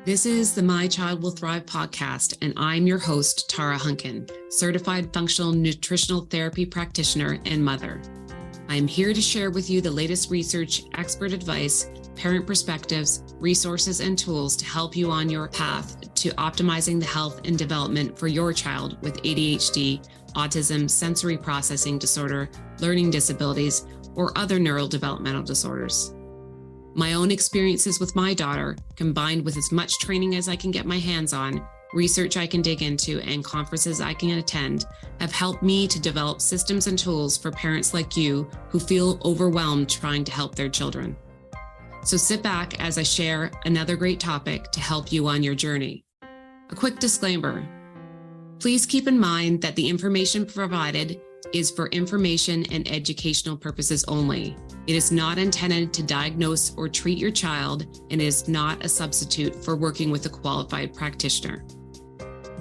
This is the My Child Will Thrive podcast, and I'm your host, Tara Hunkin, certified functional nutritional therapy practitioner and mother. I'm here to share with you the latest research, expert advice, parent perspectives, resources, and tools to help you on your path to optimizing the health and development for your child with ADHD, autism, sensory processing disorder, learning disabilities, or other neurodevelopmental disorders. My own experiences with my daughter, combined with as much training as I can get my hands on, research I can dig into, and conferences I can attend, have helped me to develop systems and tools for parents like you who feel overwhelmed trying to help their children. So sit back as I share another great topic to help you on your journey. A quick disclaimer. Please keep in mind that the information provided is for information and educational purposes only. It is not intended to diagnose or treat your child and is not a substitute for working with a qualified practitioner.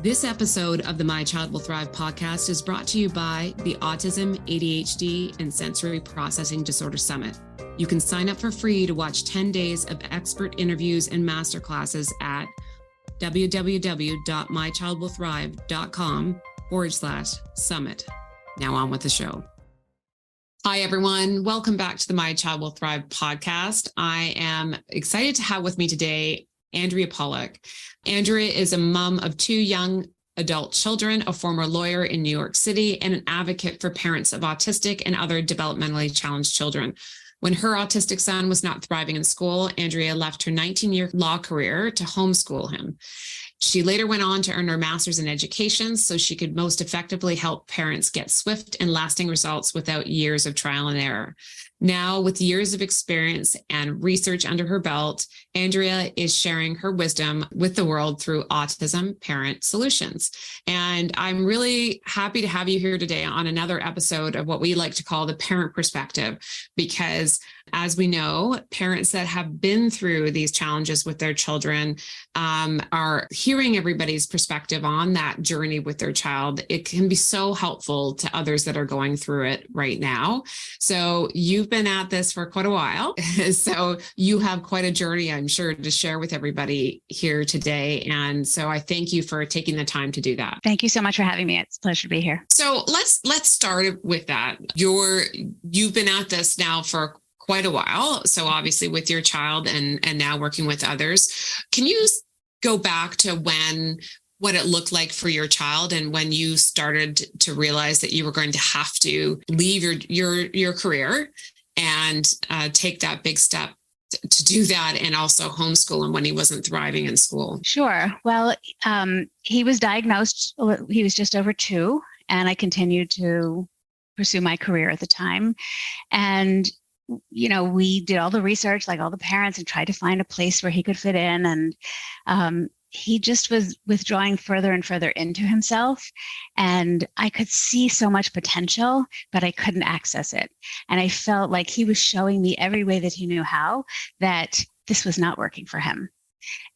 This episode of the My Child Will Thrive podcast is brought to you by the Autism, ADHD, and Sensory Processing Disorder Summit. You can sign up for free to watch 10 days of expert interviews and masterclasses at www.mychildwillthrive.com/summit. Now on with the show. Hi, everyone. Welcome back to the My Child Will Thrive podcast. I am excited to have with me today Andrea Pollack. Andrea is a mom of two young adult children, a former lawyer in New York City, and an advocate for parents of autistic and other developmentally challenged children. When her autistic son was not thriving in school, Andrea left her 19-year law career to homeschool him. She later went on to earn her master's in education so she could most effectively help parents get swift and lasting results without years of trial and error. Now, with years of experience and research under her belt, Andrea is sharing her wisdom with the world through Autism Parent Solutions. And I'm really happy to have you here today on another episode of what we like to call the parent perspective, because as we know, parents that have been through these challenges with their children are hearing everybody's perspective on that journey with their child. It can be so helpful to others that are going through it right now. So you've been at this for quite a while. So you have quite a journey, I'm sure, to share with everybody here today. And so I thank you for taking the time to do that. Thank you so much for having me. It's a pleasure to be here. So let's start with that. You've been at this now for quite a while. So obviously with your child and now working with others. Can you go back to what it looked like for your child and when you started to realize that you were going to have to leave your career and take that big step to do that and also homeschool him when he wasn't thriving in school? Sure. Well, he was diagnosed, he was just over 2, and I continued to pursue my career at the time. And we did all the research, like all the parents, and tried to find a place where he could fit in. And he just was withdrawing further and further into himself. And I could see so much potential, but I couldn't access it. And I felt like he was showing me every way that he knew how that this was not working for him.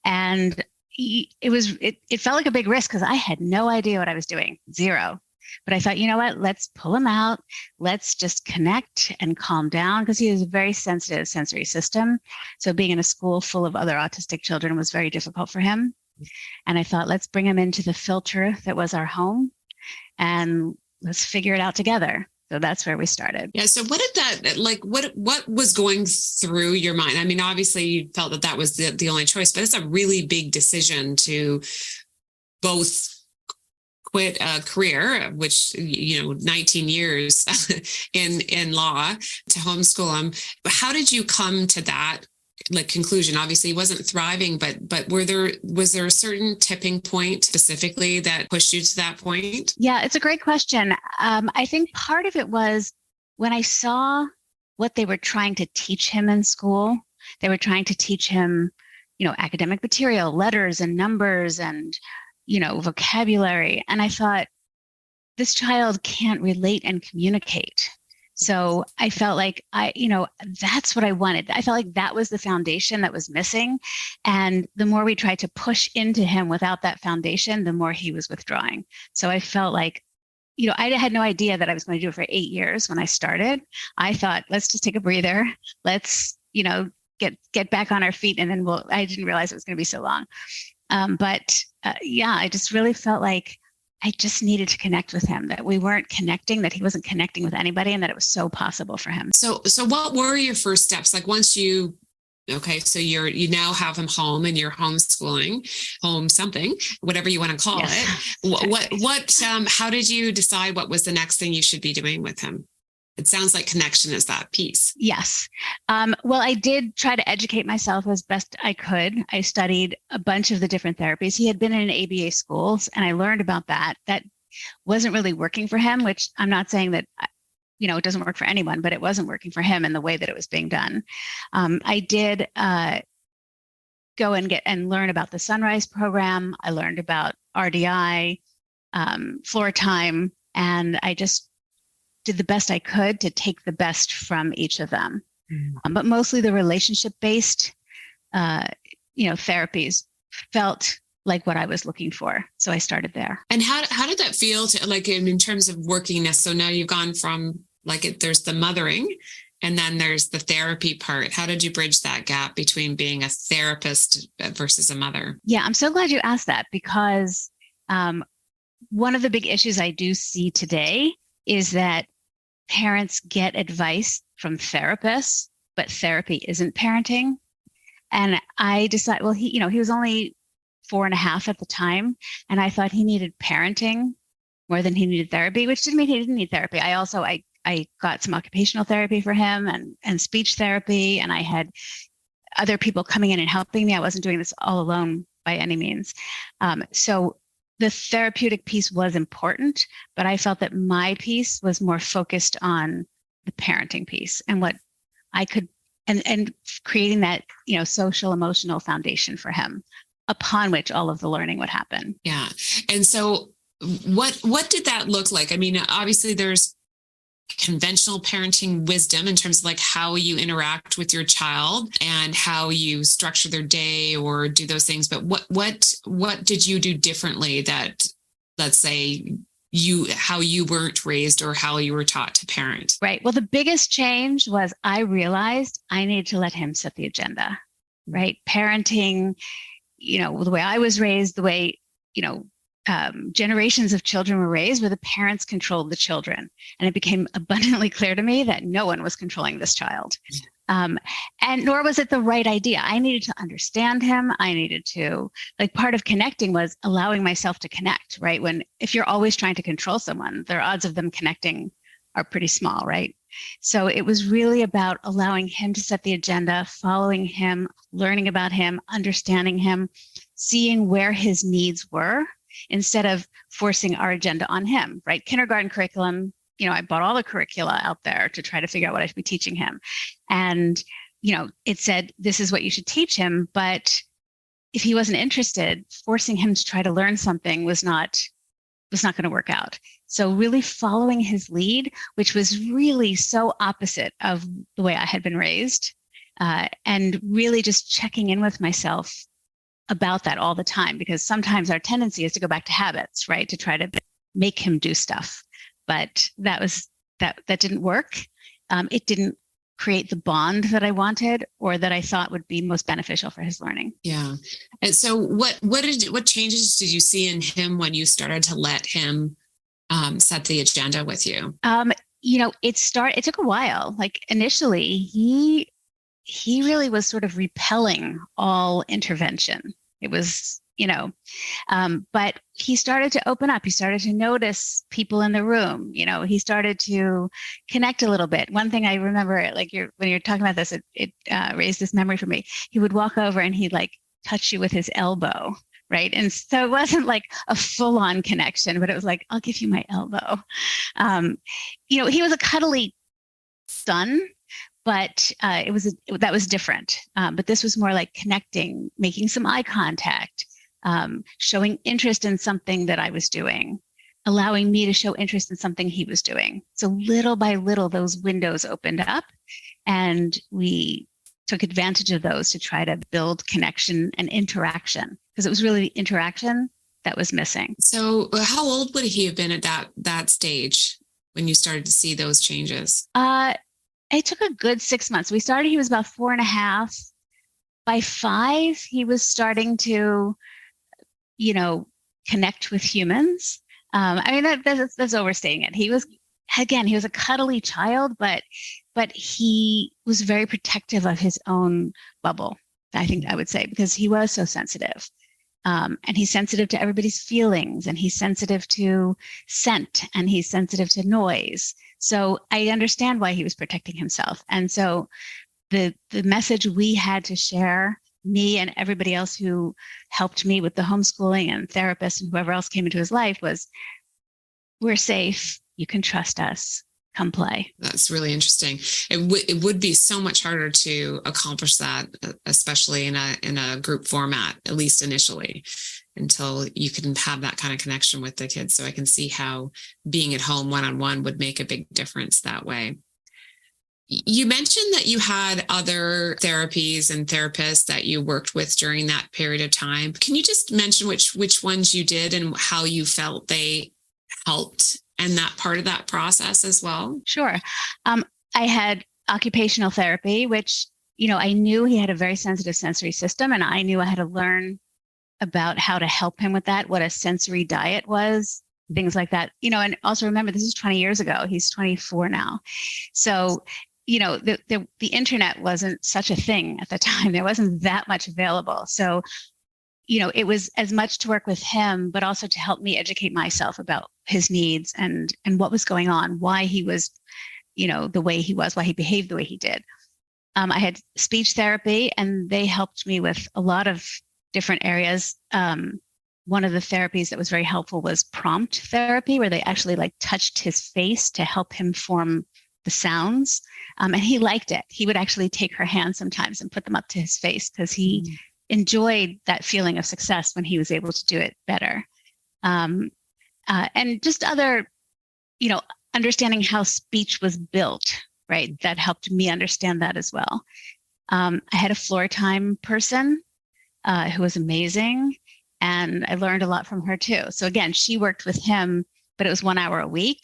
And it felt like a big risk because I had no idea what I was doing, zero. But I thought, you know what, let's pull him out. Let's just connect and calm down because he has a very sensitive sensory system. So being in a school full of other autistic children was very difficult for him. And I thought, let's bring him into the filter that was our home and let's figure it out together. So that's where we started. Yeah. So what did that, what was going through your mind? I mean, obviously you felt that was the only choice, but it's a really big decision to both quit a career, which, 19 years in law, to homeschool him. How did you come to that conclusion? Obviously he wasn't thriving, but was there a certain tipping point specifically that pushed you to that point? Yeah, it's a great question. I think part of it was when I saw what they were trying to teach him in school. They were trying to teach him, academic material, letters and numbers and vocabulary. And I thought, this child can't relate and communicate. So I felt like that's what I wanted. I felt like that was the foundation that was missing. And the more we tried to push into him without that foundation, the more he was withdrawing. So I felt like, I had no idea that I was going to do it for 8 years when I started. I thought, let's just take a breather. Let's, get back on our feet, and then I didn't realize it was going to be so long. I just really felt like I just needed to connect with him, that we weren't connecting, that he wasn't connecting with anybody, and that it was so possible for him. So what were your first steps? Like once you you now have him home and you're homeschooling, home something, whatever you want to call it. How did you decide what was the next thing you should be doing with him? It sounds like connection is that piece. Yes. Well, I did try to educate myself as best I could. I studied a bunch of the different therapies. He had been in ABA schools, and I learned about that. That wasn't really working for him, which I'm not saying that it doesn't work for anyone, but it wasn't working for him in the way that it was being done. I did go and learn about the Sunrise program. I learned about RDI, floor time, and I just did the best I could to take the best from each of them. But mostly the relationship-based, therapies felt like what I was looking for. So I started there. And how did that feel to, like, in terms of workingness? So now you've gone from there's the mothering and then there's the therapy part. How did you bridge that gap between being a therapist versus a mother? Yeah, I'm so glad you asked that, because one of the big issues I do see today is that parents get advice from therapists, but therapy isn't parenting. And I decided, well, he was only 4.5 at the time, and I thought he needed parenting more than he needed therapy, which didn't mean he didn't need therapy. I got some occupational therapy for him and speech therapy, and I had other people coming in and helping me. I wasn't doing this all alone by any means. So the therapeutic piece was important, but I felt that my piece was more focused on the parenting piece and what I could, and creating that, social emotional foundation for him upon which all of the learning would happen. Yeah. And so what did that look like? I mean, obviously there's conventional parenting wisdom in terms of like how you interact with your child and how you structure their day or do those things. But what did you do differently that, let's say, how you weren't raised or how you were taught to parent? Right. Well, the biggest change was I realized I needed to let him set the agenda, right? Parenting, the way I was raised, the way, generations of children were raised, where the parents controlled the children. And it became abundantly clear to me that no one was controlling this child. And nor was it the right idea. I needed to understand him. I needed to, part of connecting was allowing myself to connect, right? If you're always trying to control someone, their odds of them connecting are pretty small, right? So it was really about allowing him to set the agenda, following him, learning about him, understanding him, seeing where his needs were, instead of forcing our agenda on him, right? Kindergarten curriculum, I bought all the curricula out there to try to figure out what I should be teaching him. And, it said, this is what you should teach him. But if he wasn't interested, forcing him to try to learn something was not going to work out. So really following his lead, which was really so opposite of the way I had been raised, and really just checking in with myself about that all the time, because sometimes our tendency is to go back to habits, right? To try to make him do stuff. But that didn't work. It didn't create the bond that I wanted or that I thought would be most beneficial for his learning. Yeah. And so what changes did you see in him when you started to let him set the agenda with you? It took a while. Initially, he really was sort of repelling all intervention. It was, but he started to open up. He started to notice people in the room. He started to connect a little bit. One thing I remember, when you're talking about this, it raised this memory for me. He would walk over and he'd touch you with his elbow, right? And so it wasn't like a full-on connection, but it was like, I'll give you my elbow. He was a cuddly son, but that was different. But this was more like connecting, making some eye contact, showing interest in something that I was doing, allowing me to show interest in something he was doing. So little by little, those windows opened up, and we took advantage of those to try to build connection and interaction, because it was really the interaction that was missing. So how old would he have been at that stage when you started to see those changes? It took a good 6 months. He was about 4.5. By 5, he was starting to, connect with humans. That's overstating it. He was a cuddly child, but he was very protective of his own bubble, I think I would say, because he was so sensitive. And he's sensitive to everybody's feelings, and he's sensitive to scent, and he's sensitive to noise. So I understand why he was protecting himself. And so the message we had to share, me and everybody else who helped me with the homeschooling and therapists and whoever else came into his life, was, we're safe. You can trust us. Come play. That's really interesting. It would be so much harder to accomplish that, especially in a group format, at least initially, until you can have that kind of connection with the kids. So I can see how being at home one-on-one would make a big difference that way. You mentioned that you had other therapies and therapists that you worked with during that period of time. Can you just mention which ones you did and how you felt they helped and that part of that process as well? Sure. I had occupational therapy, which, I knew he had a very sensitive sensory system, and I knew I had to learn about how to help him with that, what a sensory diet was, things like that. And also remember, this is 20 years ago. He's 24 now. So, the internet wasn't such a thing at the time. There wasn't that much available. So, it was as much to work with him, but also to help me educate myself about his needs and what was going on, why he was, the way he was, why he behaved the way he did. I had speech therapy, and they helped me with a lot of different areas. One of the therapies that was very helpful was prompt therapy, where they actually touched his face to help him form the sounds. And he liked it. He would actually take her hands sometimes and put them up to his face, because he enjoyed that feeling of success when he was able to do it better. And just other, understanding how speech was built, right? That helped me understand that as well. I had a floor time person who was amazing, and I learned a lot from her too. So again, she worked with him, but it was 1 hour a week.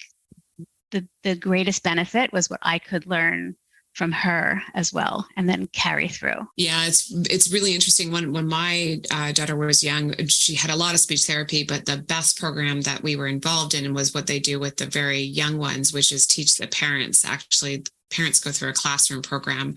The greatest benefit was what I could learn from her as well, and then carry through. Yeah, it's really interesting. When my daughter was young, she had a lot of speech therapy, but the best program that we were involved in was what they do with the very young ones, which is teach the parents. Actually, parents go through a classroom program,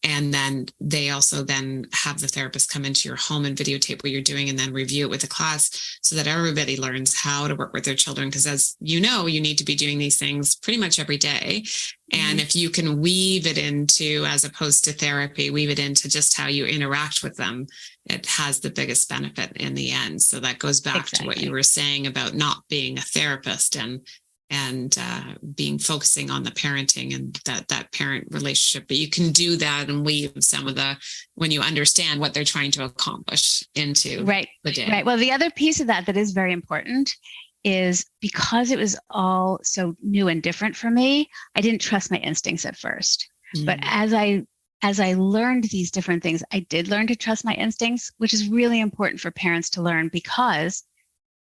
and then they also then have the therapist come into your home and videotape what you're doing, and then review it with the class, so that everybody learns how to work with their children. Because as you know, you need to be doing these things pretty much every day. And if you can weave it into, as opposed to therapy, weave it into just how you interact with them, it has the biggest benefit in the end. So that goes back to what you were saying about not being a therapist and focusing on the parenting and that parent relationship. But you can do that and weave some of when you understand what they're trying to accomplish into the day. Right. Well, the other piece of that is very important is, because it was all so new and different for me, I didn't trust my instincts at first. But as I learned these different things, I did learn to trust my instincts, which is really important for parents to learn, because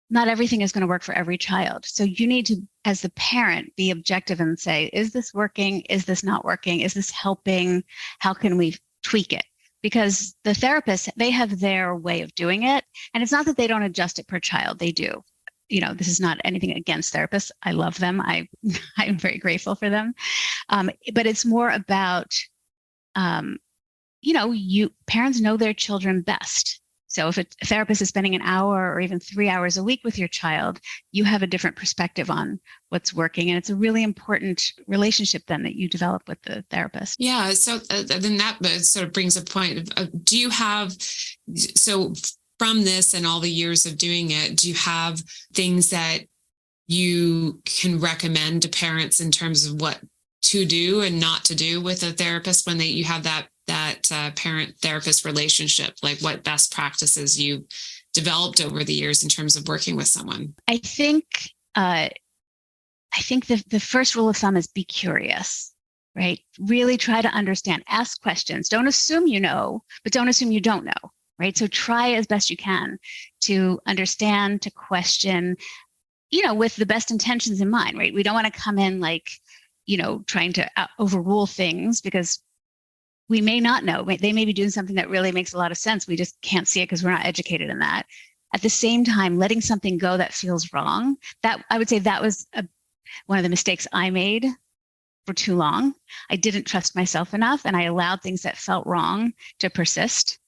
not everything is going to work for every child. So you need to, as the parent, be objective and say, is this working? Is this not working? Is this helping? How can we tweak it? Because the therapists, they have their way of doing it. And it's not that they don't adjust it per child. They do. This is not anything against therapists. I love them. I'm very grateful for them. But it's more about, parents know their children best. So if a therapist is spending an hour or even 3 hours a week with your child, you have a different perspective on what's working. And it's a really important relationship then that you develop with the therapist. Yeah. So then that sort of brings a point of, do you have, so from this and all the years of doing it, do you have things that you can recommend to parents in terms of what to do and not to do with a therapist when you have that parent-therapist relationship? Like, what best practices you developed over the years in terms of working with someone? I think the first rule of thumb is be curious, right? Really try to understand, ask questions. Don't assume you know, but don't assume you don't know, right? So try as best you can to understand, to question, with the best intentions in mind, right? We don't want to come in trying to overrule things, because we may not know. They may be doing something that really makes a lot of sense. We just can't see it because we're not educated in that. At the same time, letting something go that feels wrong, that I would say that was one of the mistakes I made for too long. I didn't trust myself enough, and I allowed things that felt wrong to persist.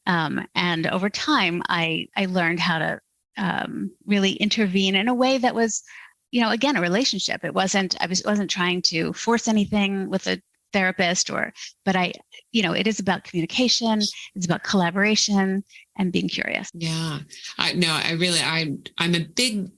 And over time, I learned how to really intervene in a way that was, again, a relationship. I wasn't trying to force anything with a therapist but it is about communication. It's about collaboration and being curious. Yeah, I'm a big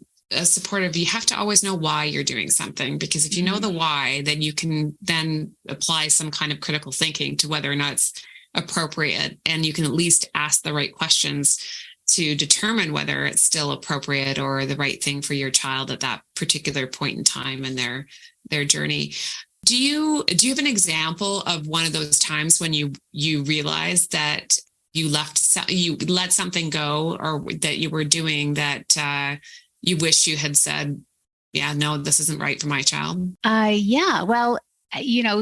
supporter of, you have to always know why you're doing something, because if you know the why, then you can then apply some kind of critical thinking to whether or not it's appropriate. And you can at least ask the right questions to determine whether it's still appropriate or the right thing for your child at that particular point in time in their journey. Do you have an example of one of those times when you realized that you let something go, or that you were doing that you wish you had said, yeah, no, this isn't right for my child? Yeah. Well,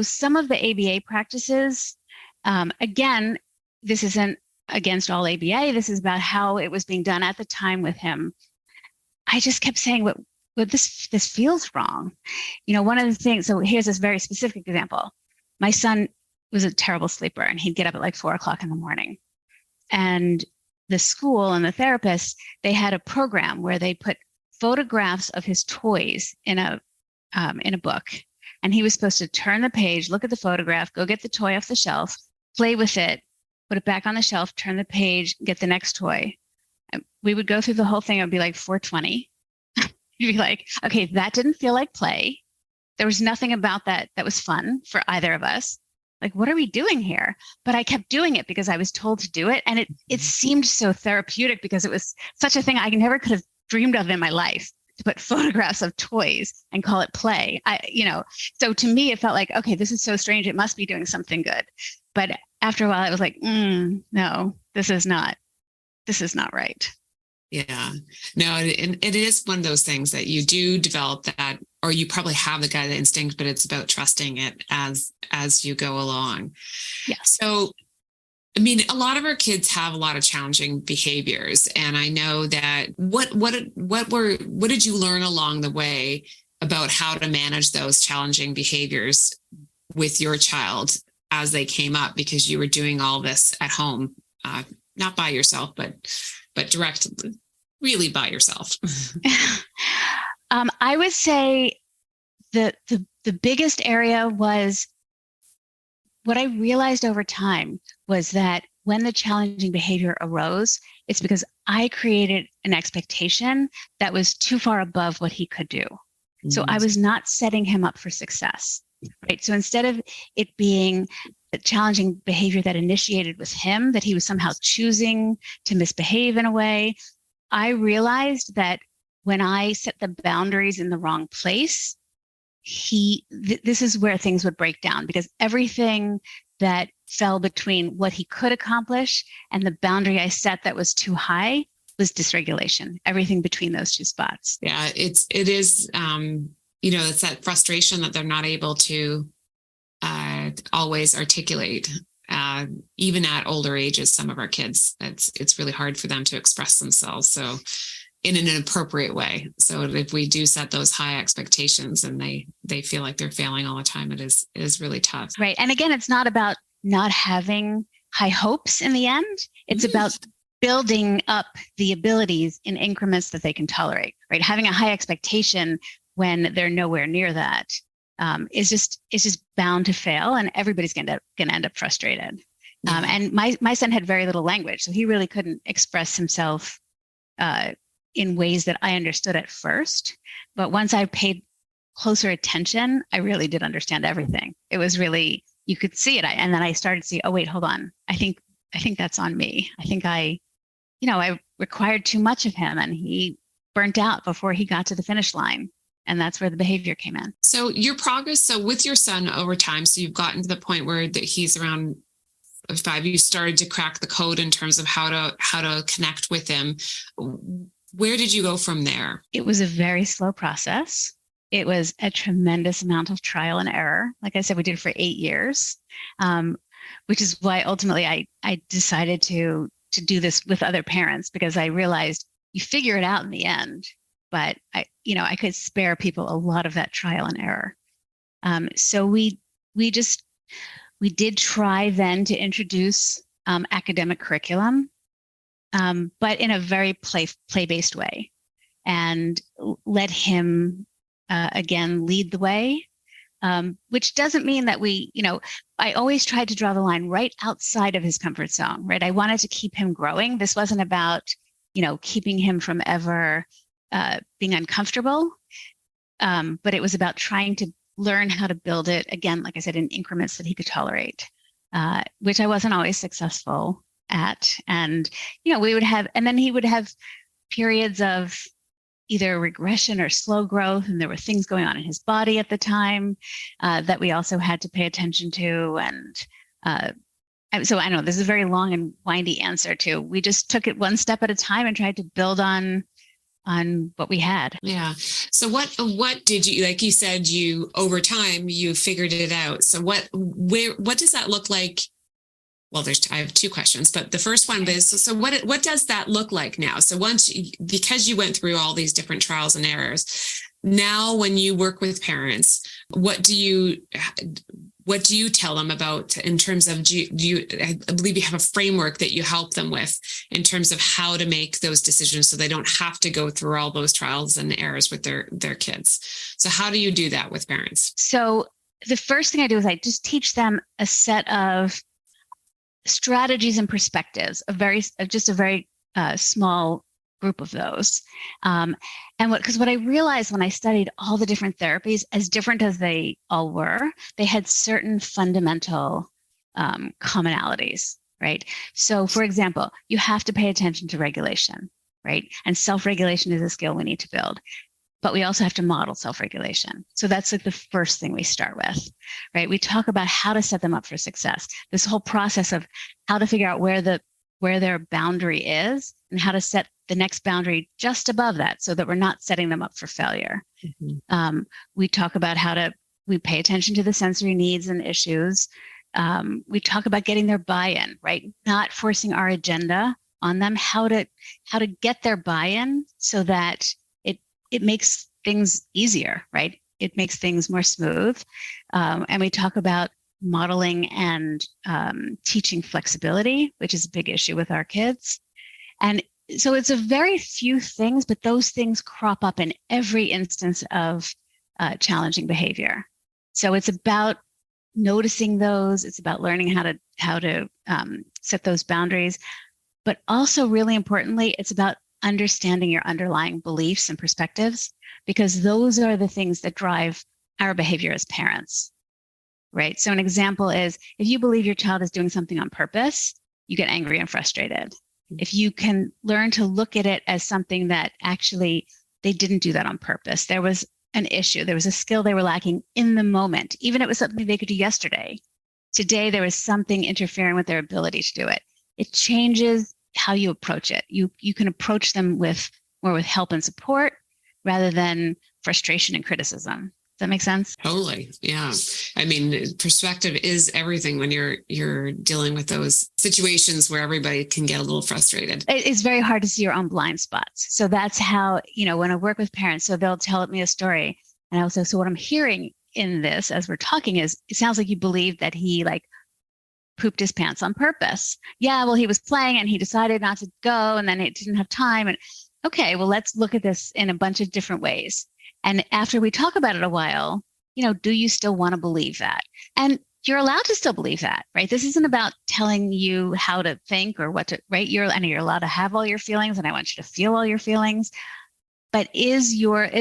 some of the ABA practices, again, this isn't against all ABA. This is about how it was being done at the time with him. I just kept saying, "What this feels wrong." One of the things. So here's this very specific example. My son was a terrible sleeper, and he'd get up at like 4:00 in the morning. And the school and the therapist, they had a program where they put photographs of his toys in a book, and he was supposed to turn the page, look at the photograph, go get the toy off the shelf, play with it, put it back on the shelf, turn the page, get the next toy. And we would go through the whole thing. It would be like 4:20. You'd be like, okay, that didn't feel like play. There was nothing about that was fun for either of us. Like, what are we doing here? But I kept doing it because I was told to do it. And it seemed so therapeutic because it was such a thing I never could have dreamed of in my life, to put photographs of toys and call it play. So to me, it felt like, okay, this is so strange. It must be doing something good. But after a while, I was like, no, this is not right. Yeah, no, it is one of those things that you do develop that, or you probably have the gut instinct, but it's about trusting it as you go along. Yeah. So, I mean, a lot of our kids have a lot of challenging behaviors, and I know that what did you learn along the way about how to manage those challenging behaviors with your child as they came up, because you were doing all this at home, not by yourself, but really by yourself? I would say the biggest area was, what I realized over time was that when the challenging behavior arose, it's because I created an expectation that was too far above what he could do. Mm-hmm. So I was not setting him up for success, right? So instead of it being a challenging behavior that initiated with him, that he was somehow choosing to misbehave in a way, I realized that when I set the boundaries in the wrong place, this is where things would break down, because everything that fell between what he could accomplish and the boundary I set that was too high was dysregulation. Everything between those two spots. Yeah, it is. It's that frustration that they're not able to always articulate. Even at older ages, some of our kids, it's really hard for them to express themselves. So in an appropriate way. So if we do set those high expectations and they feel like they're failing all the time, it is really tough. Right. And again, it's not about not having high hopes in the end. It's about building up the abilities in increments that they can tolerate, right? Having a high expectation when they're nowhere near that is just bound to fail, and everybody's going to end up frustrated. Yeah. And my son had very little language, so he really couldn't express himself in ways that I understood at first. But once I paid closer attention, I really did understand everything. It was really, you could see it. And then I started to see, oh, wait, hold on. I think that's on me. I think I required too much of him, and he burnt out before he got to the finish line. And that's where the behavior came in. So your progress, so with your son over time, so you've gotten to the point where he's around 5, you started to crack the code in terms of how to connect with him. Where did you go from there? It was a very slow process. It was a tremendous amount of trial and error. Like I said, we did it for 8 years. which is why ultimately I decided to do this with other parents, because I realized you figure it out in the end, but I could spare people a lot of that trial and error. So we did try then to introduce academic curriculum, but in a very play-based way, and let him again lead the way. Which doesn't mean that I always tried to draw the line right outside of his comfort zone, right? I wanted to keep him growing. This wasn't about, keeping him from ever being uncomfortable, but it was about trying to learn how to build it, again, like I said, in increments that he could tolerate, which I wasn't always successful at. And, and then he would have periods of either regression or slow growth. And there were things going on in his body at the time that we also had to pay attention to. And so I know this is a very long and windy answer too. We just took it one step at a time and tried to build on what we had. Yeah. So what did you, like you said, over time, you figured it out. So what does that look like? Well, I have two questions, but the first one is, so what does that look like now? So because you went through all these different trials and errors, now when you work with parents, what do you tell them about in terms of, I believe you have a framework that you help them with in terms of how to make those decisions so they don't have to go through all those trials and errors with their kids. So how do you do that with parents? So the first thing I do is I just teach them a set of strategies and perspectives, a very small group of those. Because what I realized when I studied all the different therapies, as different as they all were, they had certain fundamental commonalities, right? So for example, you have to pay attention to regulation, right? And self-regulation is a skill we need to build. But we also have to model self-regulation. So that's like the first thing we start with, right? We talk about how to set them up for success. This whole process of how to figure out where their boundary is and how to set the next boundary just above that so that we're not setting them up for failure. Mm-hmm. We talk about we pay attention to the sensory needs and issues. We talk about getting their buy-in, right? Not forcing our agenda on them, how to get their buy-in so that it makes things easier, right? It makes things more smooth. And we talk about modeling and teaching flexibility, which is a big issue with our kids. And so it's a very few things, but those things crop up in every instance of challenging behavior. So it's about noticing those. It's about learning how to set those boundaries. But also, really importantly, it's about understanding your underlying beliefs and perspectives, because those are the things that drive our behavior as parents, right? So an example is, if you believe your child is doing something on purpose, you get angry and frustrated. If you can learn to look at it as something that actually they didn't do that on purpose, there was an issue, there was a skill they were lacking in the moment, even if it was something they could do yesterday. Today, there was something interfering with their ability to do it. It changes how you approach it. You can approach them more with help and support rather than frustration and criticism. Does that make sense? Totally. Yeah. I mean, perspective is everything when you're dealing with those situations where everybody can get a little frustrated. It's very hard to see your own blind spots. So that's how, when I work with parents, so they'll tell me a story and I'll say, so what I'm hearing in this as we're talking is, it sounds like you believe that he pooped his pants on purpose. Yeah, well, he was playing and he decided not to go and then he didn't have time. And okay, well, let's look at this in a bunch of different ways. And after we talk about it a while, do you still want to believe that? And you're allowed to still believe that, right? This isn't about telling you how to think or what to, right? You're allowed to have all your feelings and I want you to feel all your feelings. But is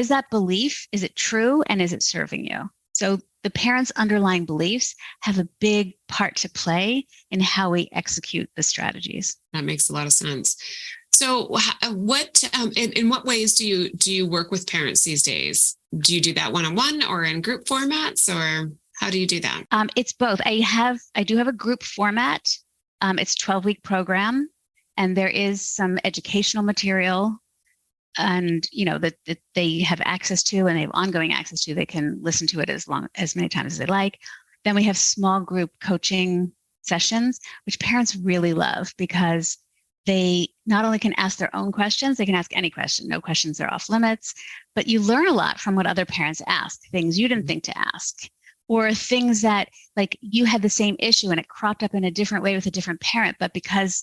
that belief, is it true? And is it serving you? So the parents' underlying beliefs have a big part to play in how we execute the strategies. That makes a lot of sense. So in what ways do you work with parents these days? Do you do that one-on-one or in group formats, or how do you do that? It's both. I do have a group format. It's a 12-week program, and there is some educational material and that they have access to and they have ongoing access to. They can listen to it as many times as they like. Then we have small group coaching sessions, which parents really love because they not only can ask their own questions, they can ask any question. No questions are off limits, but you learn a lot from what other parents ask, things you didn't think to ask, or things that like you had the same issue and it cropped up in a different way with a different parent. But because,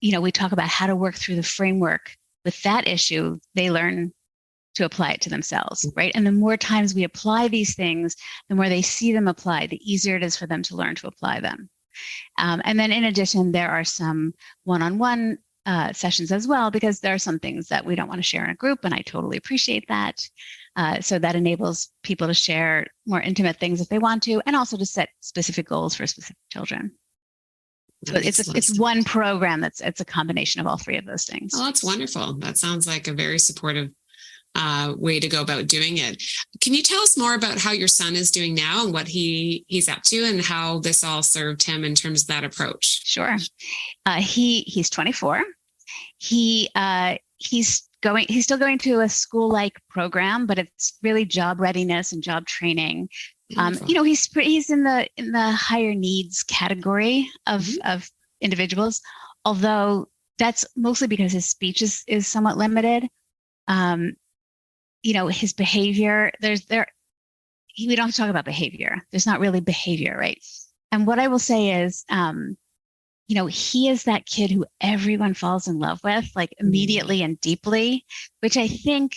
we talk about how to work through the framework with that issue, they learn to apply it to themselves, right? And the more times we apply these things, the more they see them applied, the easier it is for them to learn to apply them. And then in addition, there are some one-on-one sessions as well, because there are some things that we don't want to share in a group, and I totally appreciate that. So that enables people to share more intimate things if they want to, and also to set specific goals for specific children. So it's one program it's a combination of all three of those things. Oh, that's wonderful. That sounds like a very supportive way to go about doing it. Can you tell us more about how your son is doing now and what he's up to and how this all served him in terms of that approach? Sure. He's 24. He's still going to a school-like program, but it's really job readiness and job training. He's in the higher needs category of individuals, although that's mostly because his speech is somewhat limited. His behavior, we don't have to talk about behavior. There's not really behavior, right? And what I will say is, he is that kid who everyone falls in love with, like immediately and deeply, which I think,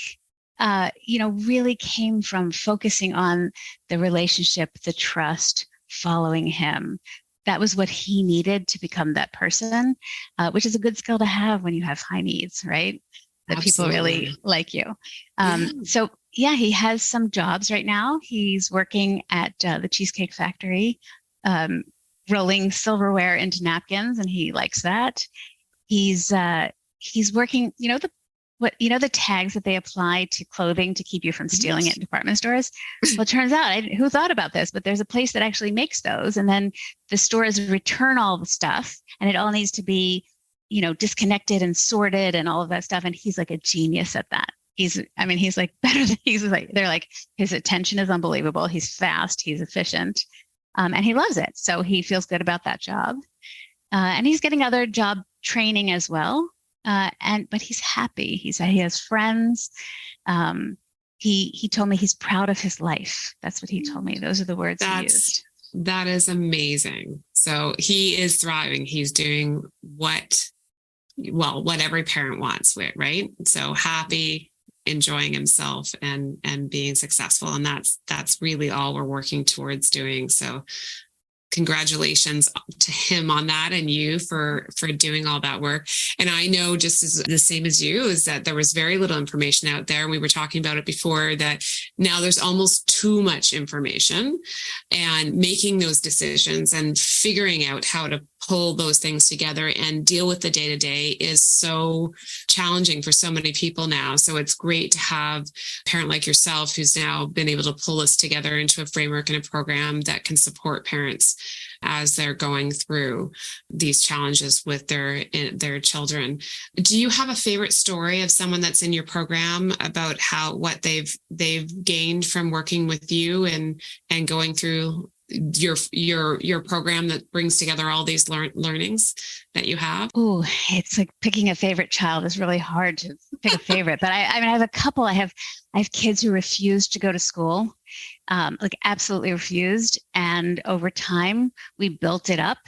really came from focusing on the relationship, the trust, following him. That was what he needed to become that person, which is a good skill to have when you have high needs, right? That Absolutely. People really like you. So he has some jobs right now. He's working at the Cheesecake Factory, rolling silverware into napkins, and he likes that. He's working, the tags that they apply to clothing to keep you from stealing it in department stores. Well, it turns out, who thought about this, but there's a place that actually makes those. And then the stores return all the stuff, and it all needs to be disconnected and sorted and all of that stuff. And he's like a genius at that. He's like better than they're like, his attention is unbelievable. He's fast, he's efficient, and he loves it. So he feels good about that job. And he's getting other job training as well. But he's happy. He has friends. He told me he's proud of his life. That's what he told me. Those are the words he used. That is amazing. So he is thriving. He's doing what every parent wants, right? So happy, enjoying himself and being successful. And that's really all we're working towards doing. So congratulations to him on that, and you for doing all that work. And I know, just as the same as you, is that there was very little information out there. And we were talking about it before, that now there's almost too much information, and making those decisions and figuring out how to pull those things together and deal with the day-to-day is so challenging for so many people now. So it's great to have a parent like yourself who's now been able to pull us together into a framework and a program that can support parents as they're going through these challenges with their children. Do you have a favorite story of someone that's in your program about what they've gained from working with you and going through your program that brings together all these learnings that you have? Oh, it's like picking a favorite child is really hard to pick a favorite. But I have a couple. I have kids who refused to go to school, like absolutely refused. And over time, we built it up.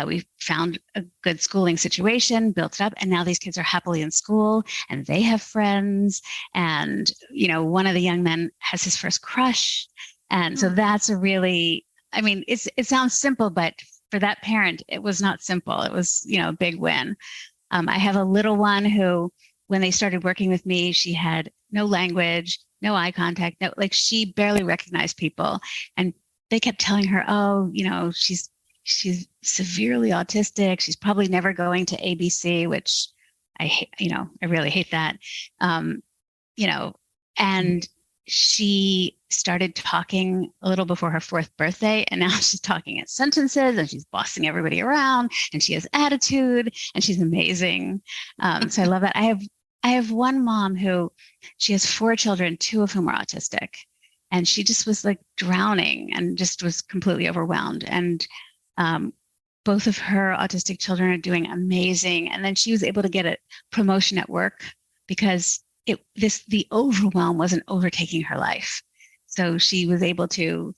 We found a good schooling situation, built it up, and now these kids are happily in school and they have friends. And, one of the young men has his first crush. And so that's a really, it sounds simple, but for that parent, it was not simple. It was, a big win. I have a little one who, when they started working with me, she had no language, no eye contact, she barely recognized people. And they kept telling her, she's severely autistic. She's probably never going to ABC, which I hate, I really hate that. And she started talking a little before her 4th birthday, and now she's talking in sentences, and she's bossing everybody around, and she has attitude, and she's amazing. So I love that. I have one mom who, she has 4 children, 2 of whom are autistic, and she just was like drowning and just was completely overwhelmed. And both of her autistic children are doing amazing. And then she was able to get a promotion at work because the overwhelm wasn't overtaking her life. So she was able to,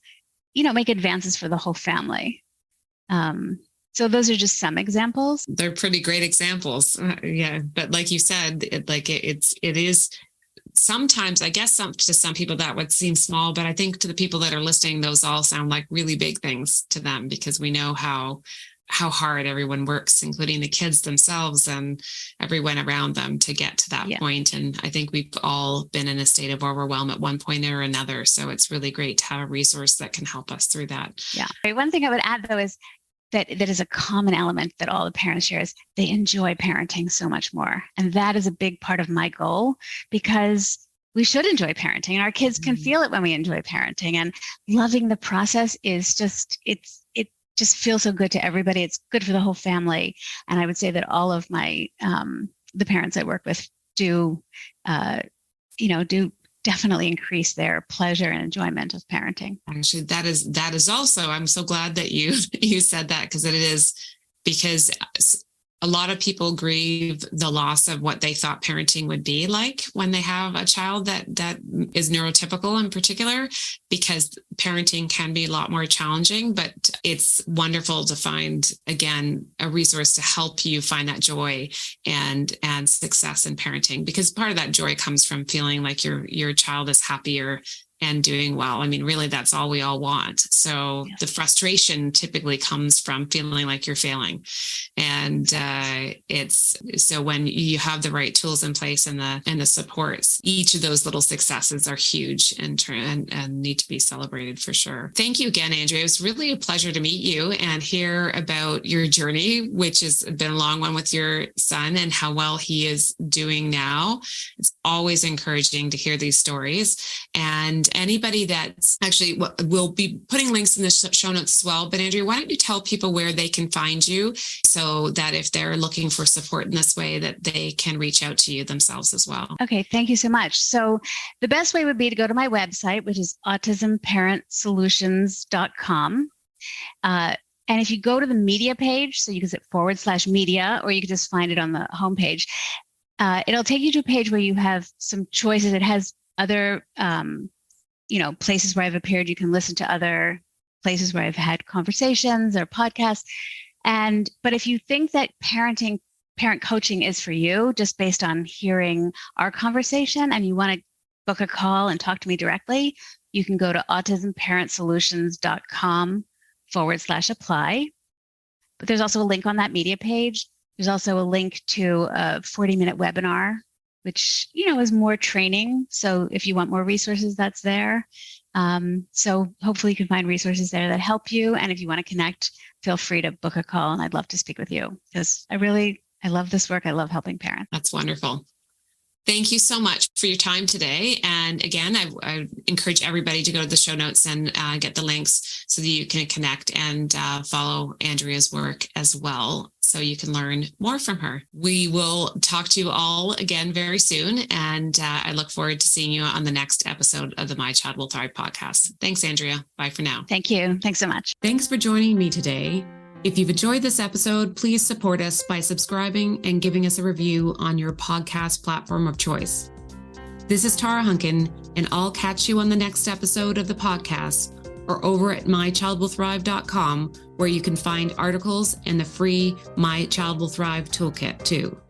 make advances for the whole family. So those are just some examples. They're pretty great examples. Yeah. But like you said, it is sometimes, I guess, to some people that would seem small, but I think to the people that are listening, those all sound like really big things to them, because we know how hard everyone works, including the kids themselves and everyone around them, to get to that point. And I think we've all been in a state of overwhelm at one point or another. So it's really great to have a resource that can help us through that. Yeah. One thing I would add, though, is that is a common element that all the parents share is they enjoy parenting so much more. And that is a big part of my goal, because we should enjoy parenting, and our kids can feel it when we enjoy parenting. And loving the process is just, it just feels so good to everybody. It's good for the whole family. And I would say that all of my, the parents I work with do definitely increase their pleasure and enjoyment of parenting. Actually, that is also, I'm so glad that you said that, because a lot of people grieve the loss of what they thought parenting would be like when they have a child that is neurotypical in particular, because parenting can be a lot more challenging. But it's wonderful to find, again, a resource to help you find that joy and success in parenting, because part of that joy comes from feeling like your child is happier and doing well. I mean, really, that's all we all want. So the frustration typically comes from feeling like you're failing. And it's so when you have the right tools in place and the supports, each of those little successes are huge and need to be celebrated for sure. Thank you again, Andrea. It was really a pleasure to meet you and hear about your journey, which has been a long one with your son and how well he is doing now. It's always encouraging to hear these stories. And anybody that's actually, we'll be putting links in the show notes as well. But Andrea, why don't you tell people where they can find you, so that if they're looking for support in this way, that they can reach out to you themselves as well. Okay, thank you so much. So the best way would be to go to my website, which is autismparentsolutions.com. And if you go to the media page, so you can hit /media, or you can just find it on the homepage, it'll take you to a page where you have some choices. It has other places where I've appeared. You can listen to other places where I've had conversations or podcasts. But if you think that parent coaching is for you, just based on hearing our conversation, and you want to book a call and talk to me directly, you can go to autismparentsolutions.com/apply. But there's also a link on that media page. There's also a link to a 40-minute webinar, which, is more training. So if you want more resources, that's there. So hopefully you can find resources there that help you. And if you want to connect, feel free to book a call, and I'd love to speak with you, because I love this work. I love helping parents. That's wonderful. Thank you so much for your time today. And again, I encourage everybody to go to the show notes and get the links so that you can connect and follow Andrea's work as well, so you can learn more from her. We will talk to you all again very soon. And I look forward to seeing you on the next episode of the My Child Will Thrive podcast. Thanks, Andrea. Bye for now. Thank you. Thanks so much. Thanks for joining me today. If you've enjoyed this episode, please support us by subscribing and giving us a review on your podcast platform of choice. This is Tara Hunkin, and I'll catch you on the next episode of the podcast, or over at mychildwillthrive.com, where you can find articles and the free My Child Will Thrive toolkit too.